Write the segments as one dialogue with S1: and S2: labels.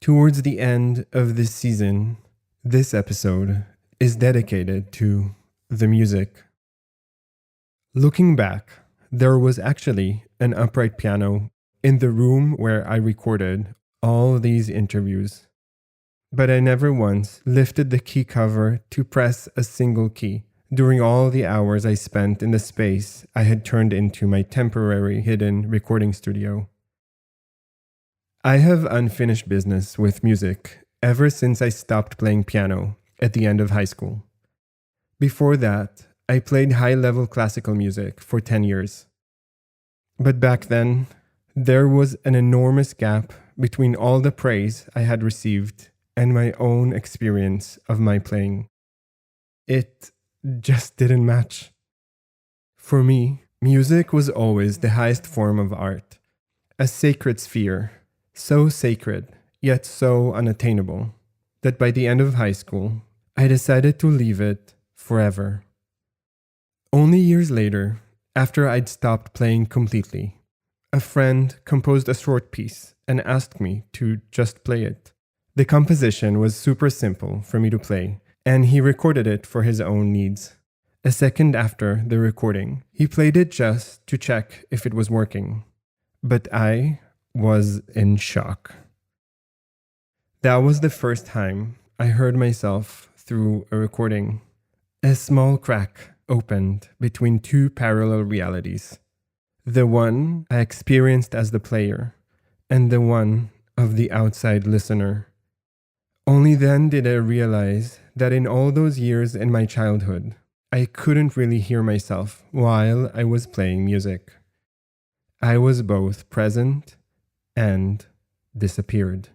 S1: Towards the end of this season, this episode is dedicated to the music. Looking back, there was actually an upright piano in the room where I recorded all these interviews. But I never once lifted the key cover to press a single key during all the hours I spent in the space I had turned into my temporary hidden recording studio. I have unfinished business with music ever since I stopped playing piano at the end of high school. Before that, I played high-level classical music for 10 years. But back then, there was an enormous gap between all the praise I had received and my own experience of my playing. It just didn't match. For me, music was always the highest form of art, a sacred sphere, so sacred, yet so unattainable, that by the end of high school, I decided to leave it forever. Only years later, after I'd stopped playing completely, a friend composed a short piece and asked me to just play it. The composition was super simple for me to play, and he recorded it for his own needs. A second after the recording, he played it just to check if it was working. But I was in shock. That was the first time I heard myself through a recording. A small crack opened between two parallel realities. The one I experienced as the player, and the one of the outside listener. Only then did I realize that in all those years in my childhood, I couldn't really hear myself while I was playing music. I was both present and disappeared.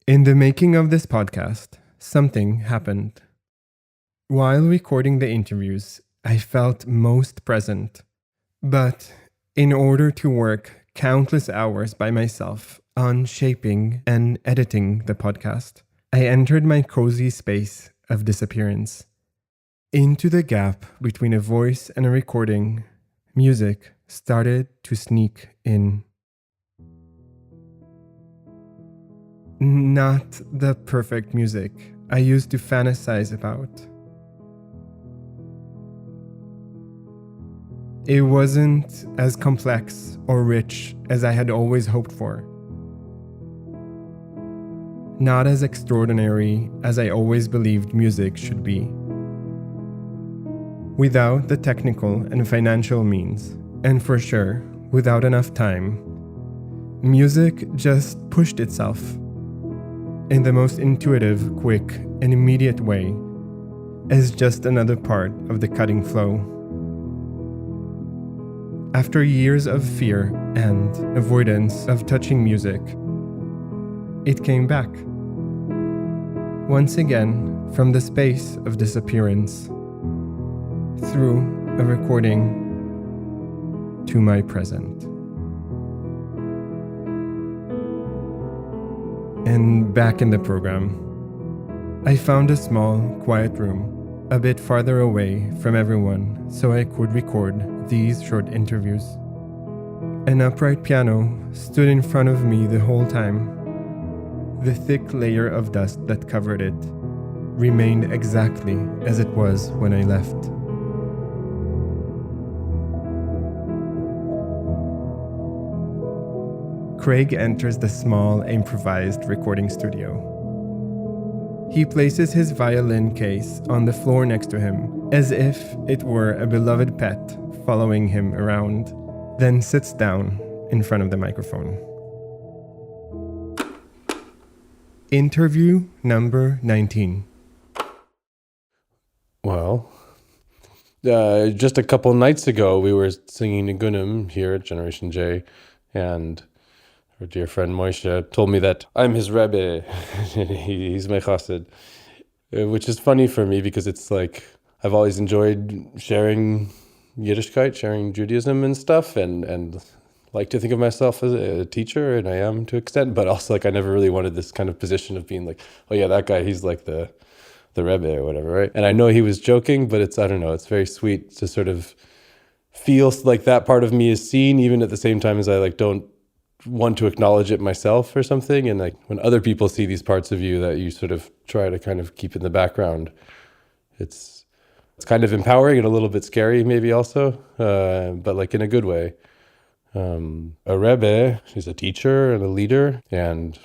S1: In the making of this podcast, something happened. While recording the interviews, I felt most present. But in order to work countless hours by myself on shaping and editing the podcast, I entered my cozy space of disappearance. Into the gap between a voice and a recording, music started to sneak in. Not the perfect music I used to fantasize about. It wasn't as complex or rich as I had always hoped for. Not as extraordinary as I always believed music should be. Without the technical and financial means, and for sure, without enough time, music just pushed itself in the most intuitive, quick, and immediate way as just another part of the cutting flow. After years of fear and avoidance of touching music, it came back. Once again, from the space of disappearance, through a recording to my present. And back in the program, I found a small, quiet room, a bit farther away from everyone, so I could record these short interviews. An upright piano stood in front of me the whole time. The thick layer of dust that covered it remained exactly as it was when I left. Craig enters the small, improvised recording studio. He places his violin case on the floor next to him, as if it were a beloved pet following him around, then sits down in front of the microphone. Interview number 19.
S2: Well, just a couple nights ago, we were singing Nigunim here at Generation J, and our dear friend Moshe told me that I'm his Rebbe, he's my chassid, which is funny for me because it's like I've always enjoyed sharing Yiddishkeit, sharing Judaism and stuff, and like to think of myself as a teacher, and I am to an extent, but also like I never really wanted this kind of position of being like, oh yeah, that guy, he's like the Rebbe or whatever, right? And I know he was joking, but it's, I don't know, it's very sweet to sort of feel like that part of me is seen, even at the same time as I like don't want to acknowledge it myself or something. And like when other people see these parts of you that you sort of try to kind of keep in the background, it's kind of empowering and a little bit scary maybe also, but like in a good way. A Rebbe is a teacher and a leader, and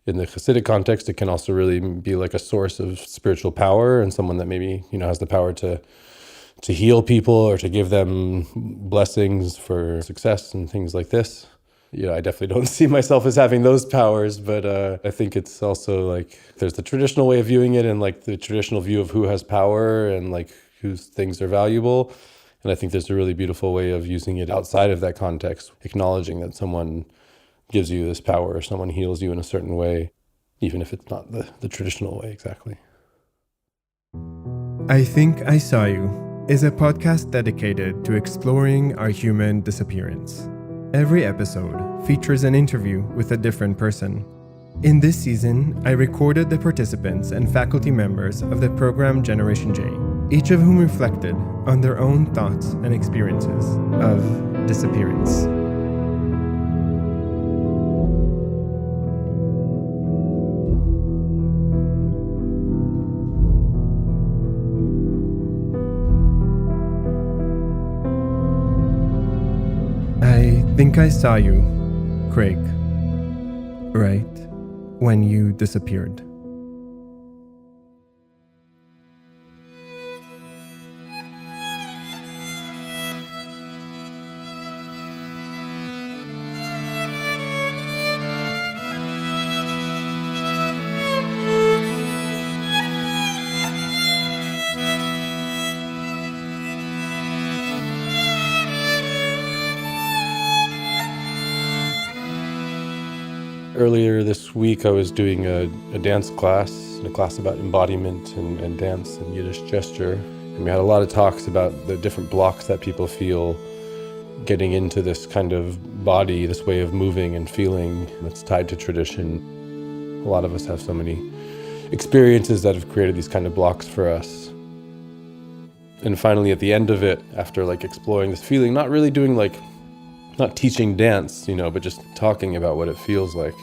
S2: in the Hasidic context, it can also really be like a source of spiritual power and someone that maybe, has the power to heal people or to give them blessings for success and things like this. I definitely don't see myself as having those powers, but I think it's also like there's the traditional way of viewing it and like the traditional view of who has power and like whose things are valuable. And I think there's a really beautiful way of using it outside of that context, acknowledging that someone gives you this power or someone heals you in a certain way, even if it's not the traditional way exactly.
S1: I Think I Saw You is a podcast dedicated to exploring our human disappearance. Every episode features an interview with a different person. In this season, I recorded the participants and faculty members of the program Generation J, each of whom reflected on their own thoughts and experiences of disappearance. I think I saw you, Craig, right when you disappeared.
S2: Earlier this week, I was doing a dance class, a class about embodiment and dance and Yiddish gesture. And we had a lot of talks about the different blocks that people feel getting into this kind of body, this way of moving and feeling that's tied to tradition. A lot of us have so many experiences that have created these kind of blocks for us. And finally, at the end of it, after like exploring this feeling, not really doing like, not teaching dance, but just talking about what it feels like.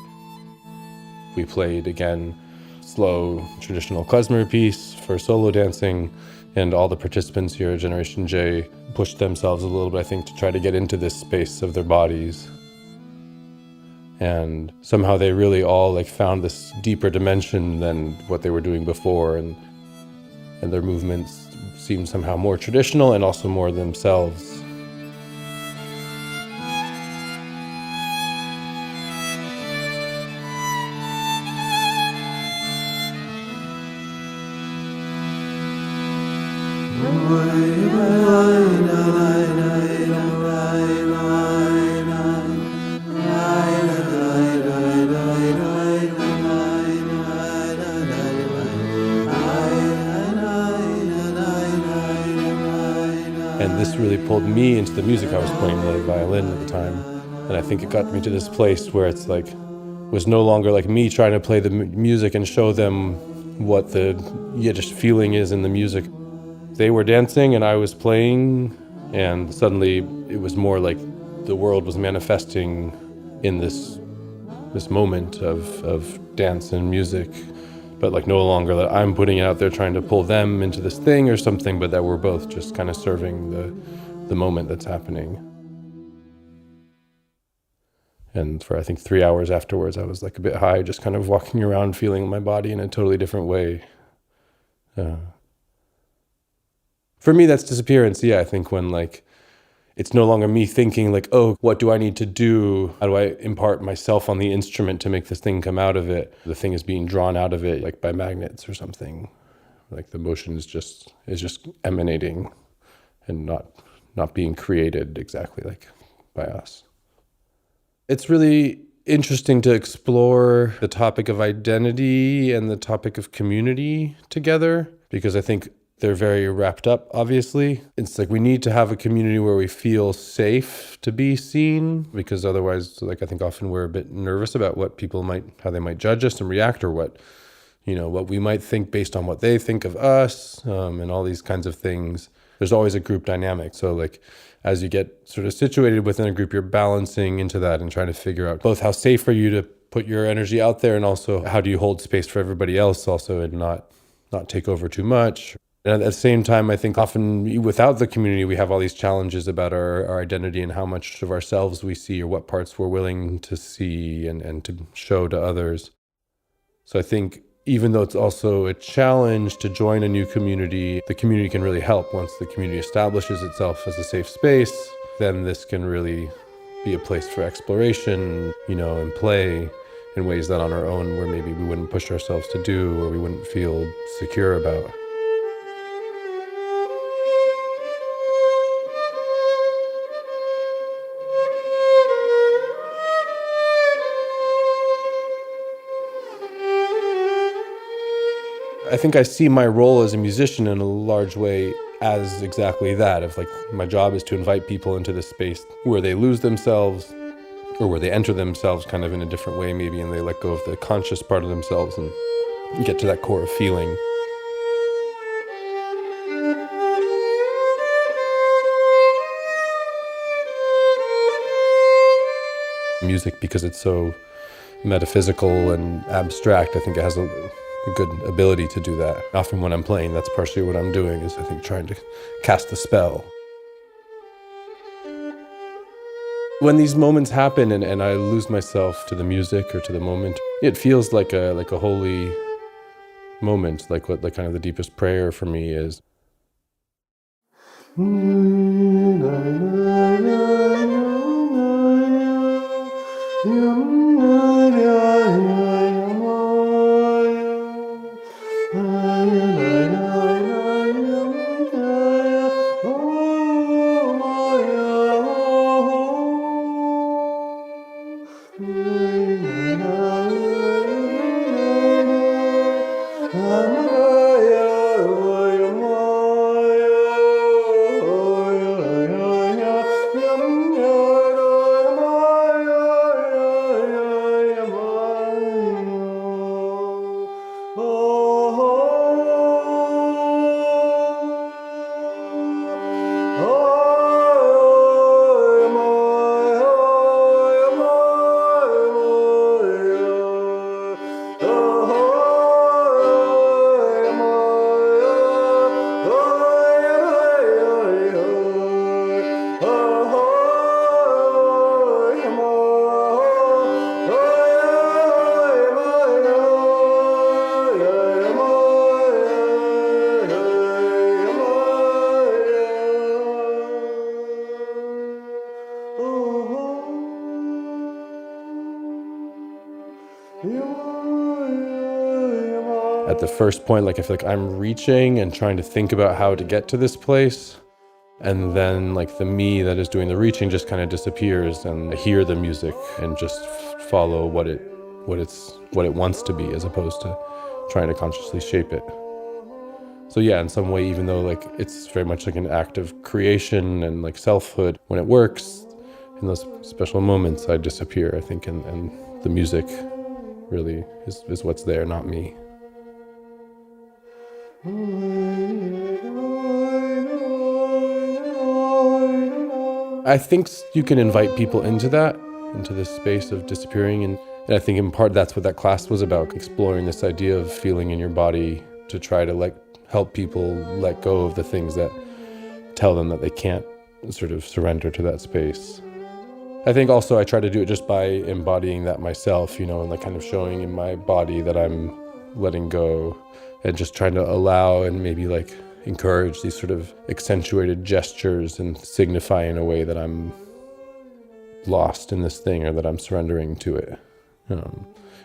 S2: We played, again, slow traditional klezmer piece for solo dancing, and all the participants here at Generation J pushed themselves a little bit, I think, to try to get into this space of their bodies. And somehow they really all like found this deeper dimension than what they were doing before, and their movements seemed somehow more traditional and also more themselves. And this really pulled me into the music. I was playing the violin at the time. And I think it got me to this place where it's like, was no longer like me trying to play the music and show them what the Yiddish feeling is in the music. They were dancing and I was playing, and suddenly it was more like the world was manifesting in this moment of dance and music, but like no longer that I'm putting it out there trying to pull them into this thing or something, but that we're both just kind of serving the moment that's happening. And for I think 3 hours afterwards, I was like a bit high, just kind of walking around feeling my body in a totally different way. For me, that's disappearance. Yeah, I think when like it's no longer me thinking like, oh, what do I need to do? How do I impart myself on the instrument to make this thing come out of it? The thing is being drawn out of it like by magnets or something. Like the motion is just emanating and not being created exactly like by us. It's really interesting to explore the topic of identity and the topic of community together, because I think they're very wrapped up, obviously. It's like we need to have a community where we feel safe to be seen, because otherwise, like I think often we're a bit nervous about how they might judge us and react, or what we might think based on what they think of us, and all these kinds of things. There's always a group dynamic. So like as you get sort of situated within a group, you're balancing into that and trying to figure out both how safe are you to put your energy out there, and also how do you hold space for everybody else also, and not take over too much. And at the same time, I think often without the community, we have all these challenges about our identity and how much of ourselves we see, or what parts we're willing to see and to show to others. So I think even though it's also a challenge to join a new community, the community can really help. Once the community establishes itself as a safe space, then this can really be a place for exploration, and play in ways that on our own, where maybe we wouldn't push ourselves to do, or we wouldn't feel secure about. I think I see my role as a musician in a large way as exactly that, of like, my job is to invite people into this space where they lose themselves, or where they enter themselves kind of in a different way maybe, and they let go of the conscious part of themselves and get to that core of feeling. Music, because it's so metaphysical and abstract, I think it has a good ability to do that. Often when I'm playing, that's partially what I'm doing, is I think trying to cast the spell. When these moments happen and I lose myself to the music or to the moment, it feels like a holy moment, like what kind of the deepest prayer for me is. At the first point, like, I feel like I'm reaching and trying to think about how to get to this place. And then like the me that is doing the reaching just kind of disappears, and I hear the music and just follow what it wants to be, as opposed to trying to consciously shape it. So yeah, in some way, even though like it's very much like an act of creation and like selfhood, when it works, in those special moments, I disappear, I think, and the music really is what's there, not me. I think you can invite people into this space of disappearing, and I think in part that's what that class was about, exploring this idea of feeling in your body to try to help people let go of the things that tell them that they can't sort of surrender to that space. I think also I try to do it just by embodying that myself, and like kind of showing in my body that I'm letting go, and just trying to allow and maybe like encourage these sort of accentuated gestures and signify in a way that I'm lost in this thing, or that I'm surrendering to it.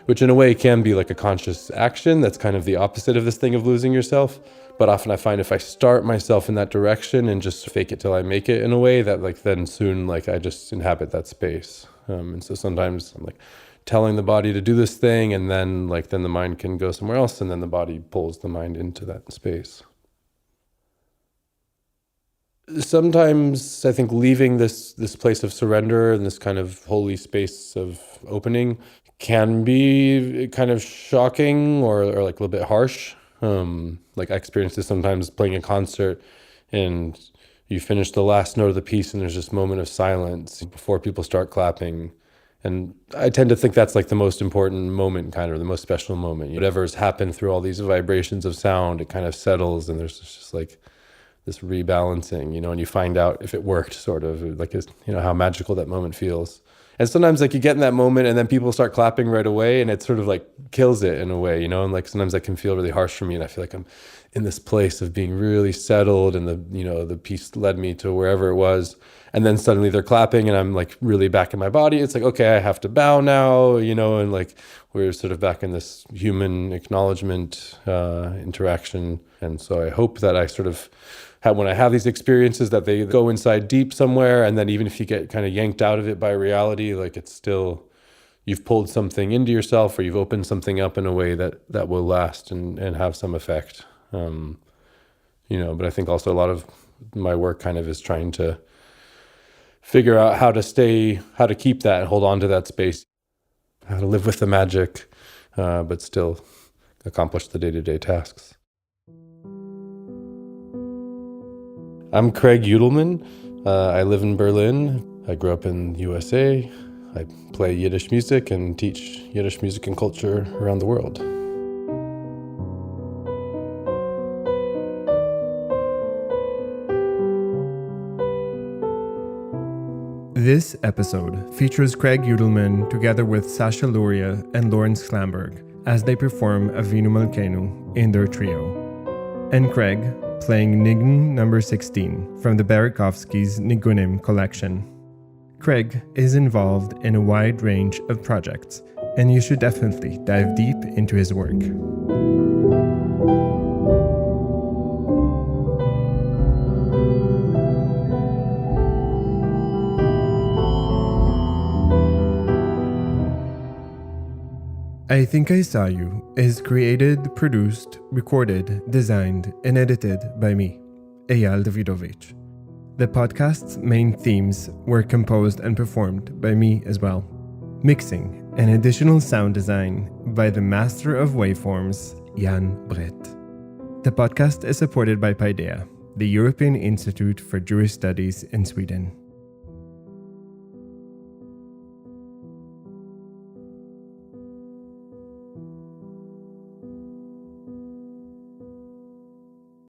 S2: Which in a way can be like a conscious action that's kind of the opposite of this thing of losing yourself. But often I find if I start myself in that direction and just fake it till I make it, in a way that like then soon like I just inhabit that space. And so sometimes I'm like telling the body to do this thing, and then the mind can go somewhere else, and then the body pulls the mind into that space. Sometimes I think leaving this place of surrender and this kind of holy space of opening can be kind of shocking or like a little bit harsh. Like I experience this sometimes playing a concert, and you finish the last note of the piece and there's this moment of silence before people start clapping. And I tend to think that's like the most important moment, kind of the most special moment. Whatever's happened through all these vibrations of sound, it kind of settles, and there's just like this rebalancing, and you find out if it worked, sort of like, how magical that moment feels. And sometimes like you get in that moment and then people start clapping right away, and it sort of like kills it in a way, and like sometimes that can feel really harsh for me, and I feel like I'm in this place of being really settled, and the piece led me to wherever it was, and then suddenly they're clapping and I'm like really back in my body. It's like, okay, I have to bow now, and like we're sort of back in this human acknowledgement interaction. And so I hope that I sort of when I have these experiences, that they go inside deep somewhere, and then even if you get kind of yanked out of it by reality, like it's still, you've pulled something into yourself, or you've opened something up in a way that will last and have some effect. But I think also a lot of my work kind of is trying to figure out how to keep that and hold on to that space, how to live with the magic, but still accomplish the day-to-day tasks. I'm Craig Udelman. I live in Berlin. I grew up in the USA. I play Yiddish music and teach Yiddish music and culture around the world.
S1: This episode features Craig Udelman together with Sasha Luria and Lawrence Klamberg as they perform Avinu Malkeinu in their trio, and Craig playing Nigun number 16 from the Barakovsky's Nigunim collection. Craig is involved in a wide range of projects, and you should definitely dive deep into his work. I Think I Saw You is created, produced, recorded, designed, and edited by me, Eyal Davidovitch. The podcast's main themes were composed and performed by me as well. Mixing and additional sound design by the master of waveforms, Jan Brett. The podcast is supported by Paideia, the European Institute for Jewish Studies in Sweden.